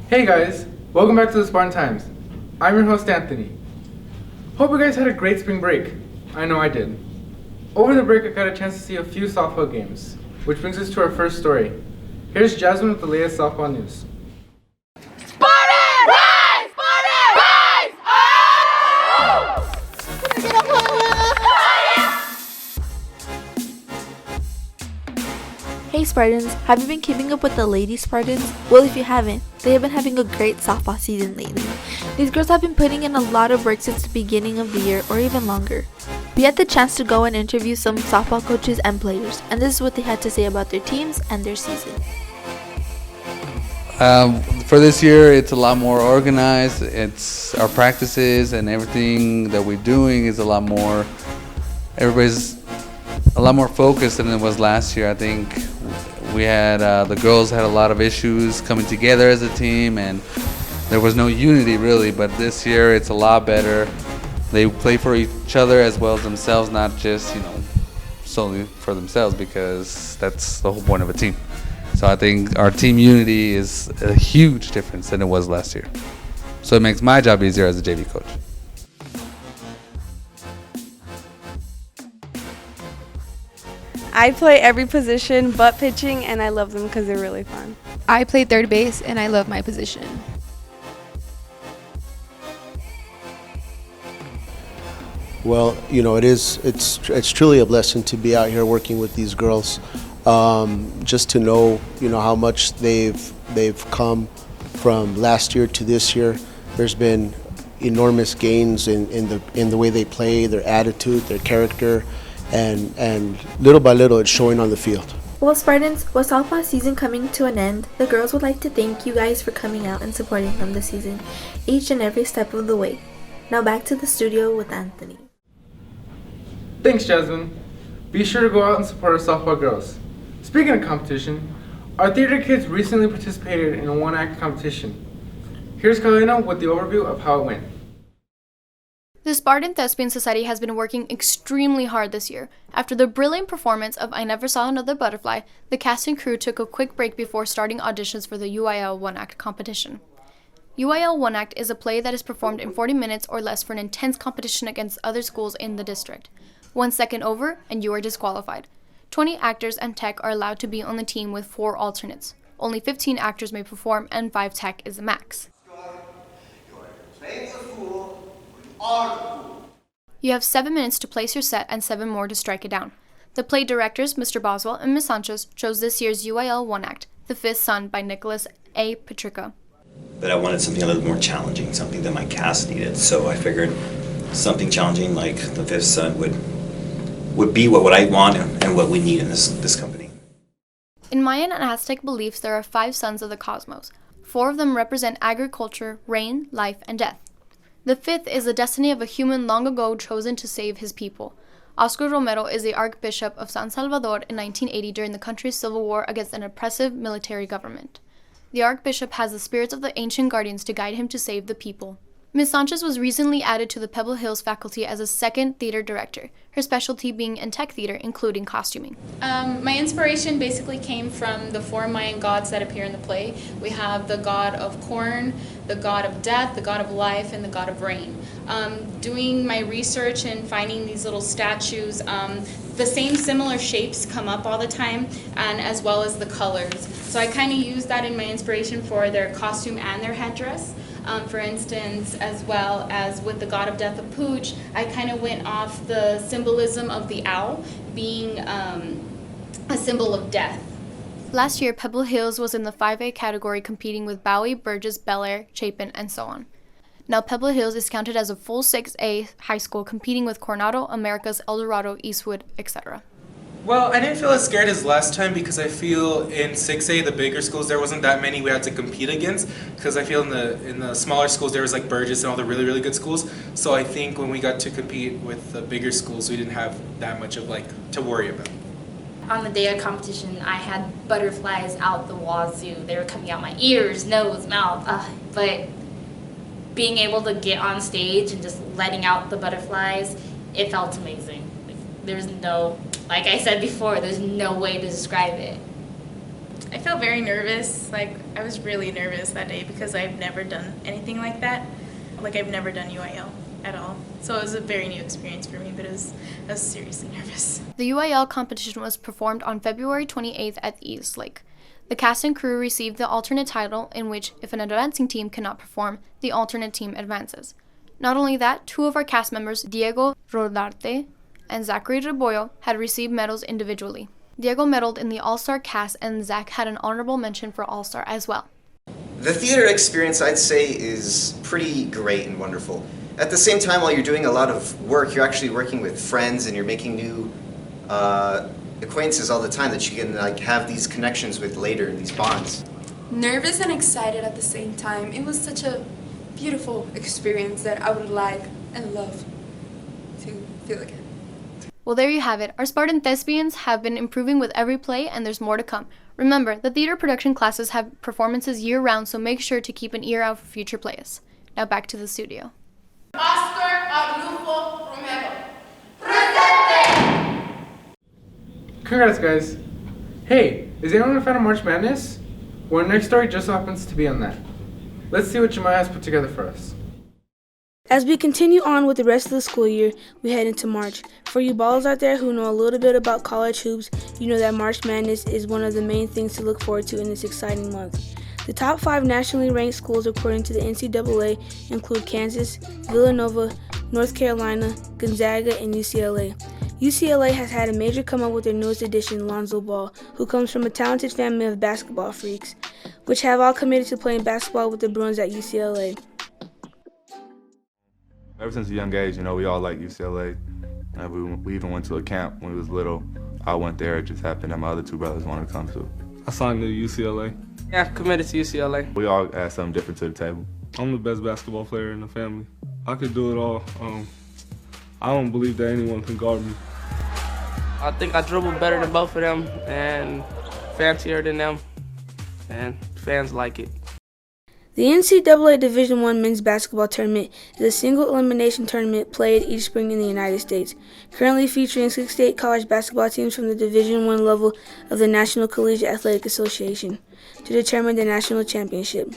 Hey guys, welcome back to the Spartan Times. I'm your host Anthony. Hope you guys had a great spring break. I know I did. Over the break I got a chance to see a few softball games, which brings us to our first story. Here's Jasmine with the latest softball news. Spartan! Rise! Spartan! Rise! Oh! Hey Spartans, have you been keeping up with the Lady Spartans? Well, if you haven't, they have been having a great softball season lately. These girls have been putting in a lot of work since the beginning of the year or even longer. We had the chance to go and interview some softball coaches and players, and this is what they had to say about their teams and their season. For this year, it's a lot more organized. It's our practices and everything that we're doing is a lot more. Everybody's a lot more focused than it was last year. I think we had the girls had a lot of issues coming together as a team, and there was no unity really. But this year, it's a lot better. They play for each other as well as themselves, not just solely for themselves, because that's the whole point of a team. So I think our team unity is a huge difference than it was last year. So it makes my job easier as a JV coach. I play every position but pitching, and I love them because they're really fun. I play third base, and I love my position. Well, it's truly a blessing to be out here working with these girls. Just to know, how much they've come from last year to this year. There's been enormous gains in the way they play, their attitude, their character, and little by little it's showing on the field. Well, Spartans, with softball season coming to an end, the girls would like to thank you guys for coming out and supporting them this season, each and every step of the way. Now back to the studio with Anthony. Thanks, Jasmine. Be sure to go out and support our softball girls. Speaking of competition, our theater kids recently participated in a one-act competition. Here's Kalina with the overview of how it went. The Spartan Thespian Society has been working extremely hard this year. After the brilliant performance of I Never Saw Another Butterfly, the cast and crew took a quick break before starting auditions for the UIL one-act competition. UIL one-act is a play that is performed in 40 minutes or less for an intense competition against other schools in the district. 1 second over, and you are disqualified. 20 actors and tech are allowed to be on the team with 4 alternates. Only 15 actors may perform, and 5 tech is the max. You have 7 minutes to place your set and 7 more to strike it down. The play directors, Mr. Boswell and Ms. Sanchez, chose this year's UIL one act, The Fifth Son by Nicholas A. Petrica. But I wanted something a little more challenging, something that my cast needed. So I figured something challenging like The Fifth Son would be what I want and what we need in this company. In Mayan and Aztec beliefs, there are 5 sons of the cosmos. 4 of them represent agriculture, rain, life, and death. The 5th is the destiny of a human long ago chosen to save his people. Oscar Romero is the Archbishop of San Salvador in 1980 during the country's civil war against an oppressive military government. The Archbishop has the spirits of the ancient guardians to guide him to save the people. Ms. Sanchez was recently added to the Pebble Hills faculty as a second theater director, her specialty being in tech theater, including costuming. My inspiration basically came from the 4 Mayan gods that appear in the play. We have the god of corn, the god of death, the god of life, and the god of rain. Doing my research and finding these little statues, the same similar shapes come up all the time, and as well as the colors. So I kind of used that in my inspiration for their costume and their headdress. For instance, as well as with the god of death of Pooch, I kind of went off the symbolism of the owl being a symbol of death. Last year, Pebble Hills was in the 5A category competing with Bowie, Burgess, Bel Air, Chapin, and so on. Now Pebble Hills is counted as a full 6A high school competing with Coronado, Americas, El Dorado, Eastwood, etc. Well, I didn't feel as scared as last time because I feel in 6A, the bigger schools, there wasn't that many we had to compete against, because I feel in the smaller schools there was like Burgess and all the really, really good schools. So I think when we got to compete with the bigger schools, we didn't have that much of to worry about. On the day of competition, I had butterflies out the wazoo. They were coming out my ears, nose, mouth, but being able to get on stage and just letting out the butterflies, it felt amazing. There's no, like I said before, there's no way to describe it. I felt very nervous. I was really nervous that day because I've never done anything like that. I've never done UIL at all. So it was a very new experience for me, but I was seriously nervous. The UIL competition was performed on February 28th at East Lake. The cast and crew received the alternate title, in which if an advancing team cannot perform, the alternate team advances. Not only that, 2 of our cast members, Diego Rodarte and Zachary Rebollo, had received medals individually. Diego medaled in the All-Star cast, and Zach had an honorable mention for All-Star as well. The theater experience, I'd say, is pretty great and wonderful. At the same time, while you're doing a lot of work, you're actually working with friends and you're making new acquaintances all the time that you can have these connections with later, these bonds. Nervous and excited at the same time. It was such a beautiful experience that I would like and love to feel again. Well, there you have it. Our Spartan thespians have been improving with every play, and there's more to come. Remember, the theater production classes have performances year-round, so make sure to keep an ear out for future plays. Now back to the studio. Oscar Arnulfo Romero. Presente! Congrats, guys. Hey, is anyone a fan of March Madness? Well, our next story just happens to be on that. Let's see what Jemiah has put together for us. As we continue on with the rest of the school year, we head into March. For you ballers out there who know a little bit about college hoops, you know that March Madness is one of the main things to look forward to in this exciting month. The top 5 nationally ranked schools according to the NCAA include Kansas, Villanova, North Carolina, Gonzaga, and UCLA. UCLA has had a major come up with their newest addition, Lonzo Ball, who comes from a talented family of basketball freaks, which have all committed to playing basketball with the Bruins at UCLA. Ever since a young age, we all like UCLA. We even went to a camp when we was little. I went there. It just happened that my other 2 brothers wanted to come too. I signed to UCLA. Yeah, committed to UCLA. We all add something different to the table. I'm the best basketball player in the family. I could do it all. I don't believe that anyone can guard me. I think I dribble better than both of them and fancier than them, and fans like it. The NCAA Division I Men's Basketball Tournament is a single elimination tournament played each spring in the United States, currently featuring 68 college basketball teams from the Division I level of the National Collegiate Athletic Association to determine the national championship.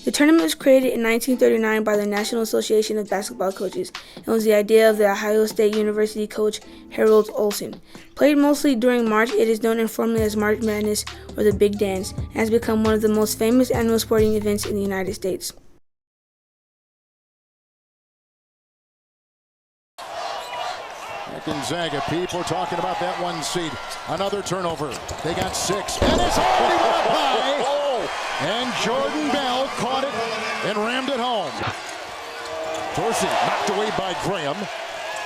The tournament was created in 1939 by the National Association of Basketball Coaches and was the idea of the Ohio State University coach Harold Olson. Played mostly during March, it is known informally as March Madness or the Big Dance, and has become one of the most famous annual sporting events in the United States. Gonzaga, people are talking about that 1 seed. Another turnover. They got 6, and it's already gone high. And Jordan Bell caught it and rammed it home. Dorsey knocked away by Graham.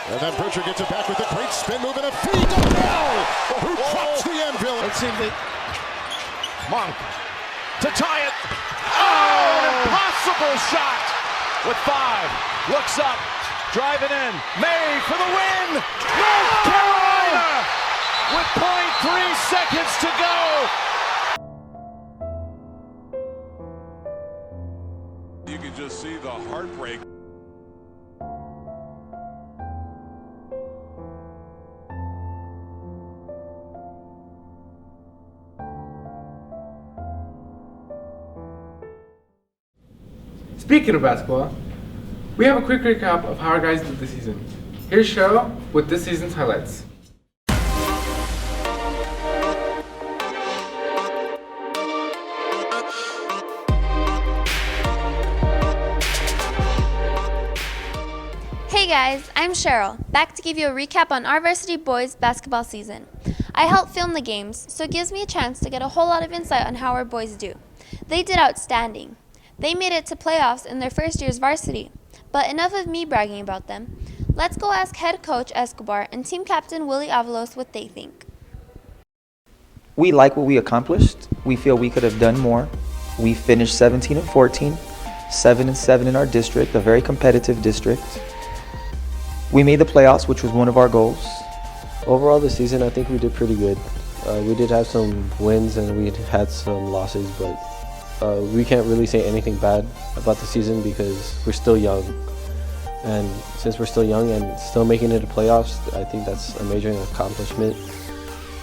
And then Pritchard gets it back with a great spin move and a feed to Bell, who drops the anvil. Let's see the Monk to tie it. Oh, an impossible shot with 5. Looks up, driving in. May for the win. North Carolina with 0.3 seconds to go. You can just see the heartbreak. Speaking of basketball, we have a quick recap of how our guys did this season. Here's Cheryl with this season's highlights. Hey guys, I'm Cheryl, back to give you a recap on our varsity boys basketball season. I helped film the games, so it gives me a chance to get a whole lot of insight on how our boys do. They did outstanding. They made it to playoffs in their first year's varsity. But enough of me bragging about them. Let's go ask head coach Escobar and team captain Willie Avalos what they think. We like what we accomplished. We feel we could have done more. We finished 17-14, 7-7 in our district, a very competitive district. We made the playoffs, which was one of our goals. Overall this season, I think we did pretty good. We did have some wins and we had some losses, but we can't really say anything bad about the season because we're still young. And since we're still young and still making it to playoffs, I think that's a major accomplishment.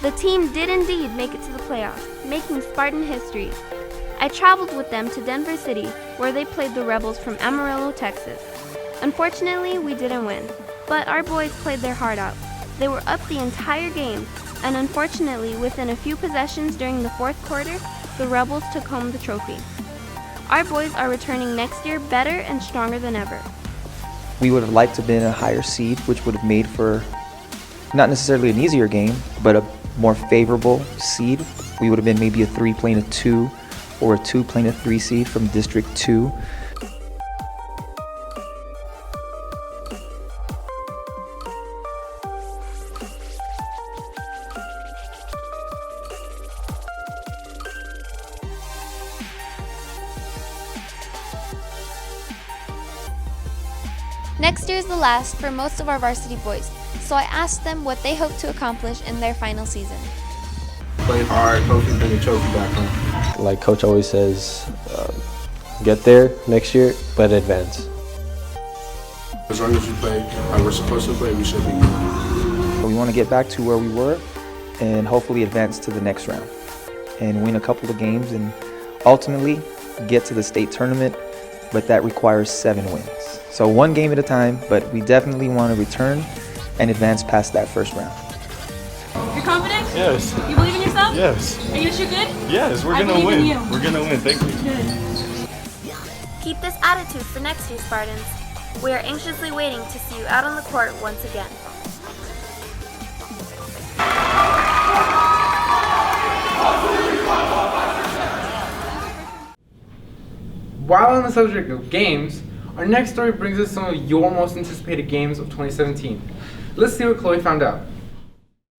The team did indeed make it to the playoffs, making Spartan history. I traveled with them to Denver City, where they played the Rebels from Amarillo, Texas. Unfortunately, we didn't win, but our boys played their heart out. They were up the entire game, and unfortunately, within a few possessions during the fourth quarter, the Rebels took home the trophy. Our boys are returning next year better and stronger than ever. We would have liked to have been a higher seed, which would have made for not necessarily an easier game, but a more favorable seed. We would have been maybe a 3 playing a 2 or a 2 playing a 3 seed from District 2. Next year is the last for most of our varsity boys, so I asked them what they hope to accomplish in their final season. Play hard, hopefully bring a trophy back home. Like Coach always says, get there next year, but advance. As long as we play how we're supposed to play, we should be good. We want to get back to where we were and hopefully advance to the next round and win a couple of games and ultimately get to the state tournament, but that requires 7 wins. So 1 game at a time, but we definitely want to return and advance past that first round. You're confident? Yes. You believe in yourself? Yes. Are you gonna shoot good? Yes, we're I gonna believe win. in you. We're gonna win. Thank you. Good. Keep this attitude for next year, Spartans. We are anxiously waiting to see you out on the court once again. While on the subject of games, our next story brings us some of your most anticipated games of 2017. Let's see what Chloe found out.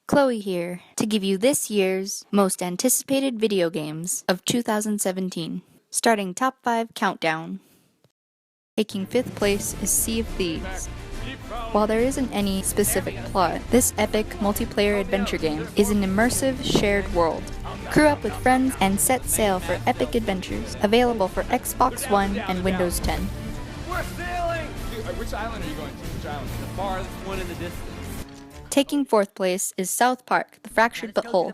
Chloe here to give you this year's most anticipated video games of 2017. Starting top 5 countdown. Taking 5th place is Sea of Thieves. While there isn't any specific plot, this epic multiplayer adventure game is an immersive shared world. Crew up with friends and set sail for epic adventures, available for Xbox One and Windows 10. We're sailing! Dude, which island are you going to? Which island? The farthest one in the distance. Taking 4th place is South Park, The Fractured But Whole.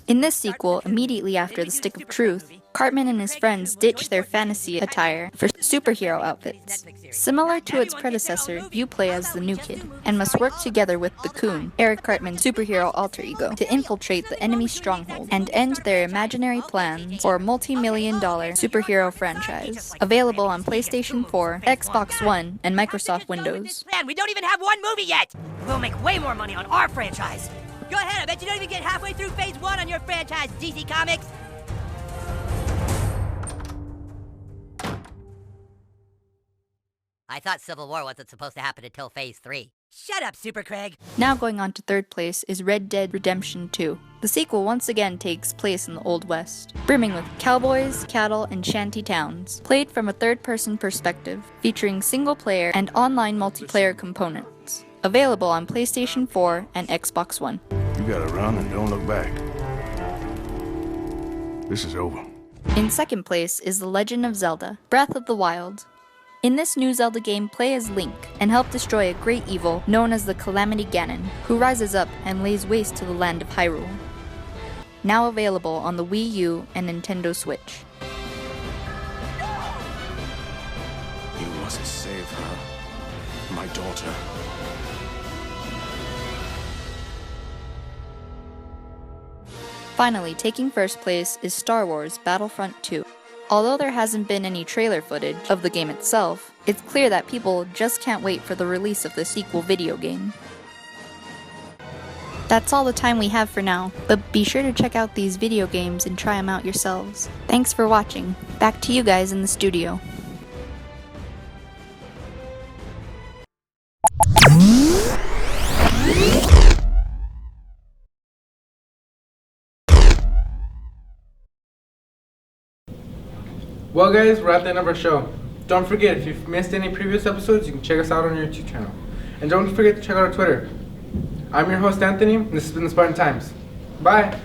In this sequel, immediately after the Stick of Truth, Cartman and his friends ditch their fantasy attire for superhero outfits. Similar to its predecessor, you play as the new kid, and must work together with the Coon, Eric Cartman's superhero alter ego, to infiltrate the enemy stronghold and end their imaginary plans for a multi-million-dollar superhero franchise. Available on PlayStation 4, Xbox One, and Microsoft Windows. Man, we don't even have one movie yet! We'll make way more money on our franchise! Go ahead, I bet you don't even get halfway through phase 1 on your franchise, DC Comics! I thought Civil War wasn't supposed to happen until phase 3. Shut up, Super Craig! Now going on to 3rd place is Red Dead Redemption 2. The sequel once again takes place in the Old West, brimming with cowboys, cattle, and shanty towns, played from a third-person perspective, featuring single-player and online multiplayer components. Available on PlayStation 4 and Xbox One. You gotta run and don't look back. This is over. In 2nd place is The Legend of Zelda: Breath of the Wild. In this new Zelda game, play as Link and help destroy a great evil known as the Calamity Ganon, who rises up and lays waste to the land of Hyrule. Now available on the Wii U and Nintendo Switch. You must save her, my daughter. Finally, taking 1st place is Star Wars Battlefront 2. Although there hasn't been any trailer footage of the game itself, it's clear that people just can't wait for the release of the sequel video game. That's all the time we have for now, but be sure to check out these video games and try them out yourselves. Thanks for watching. Back to you guys in the studio. Well guys, we're at the end of our show. Don't forget, if you've missed any previous episodes, you can check us out on our YouTube channel. And don't forget to check out our Twitter. I'm your host Anthony, and this has been the Spartan Times. Bye!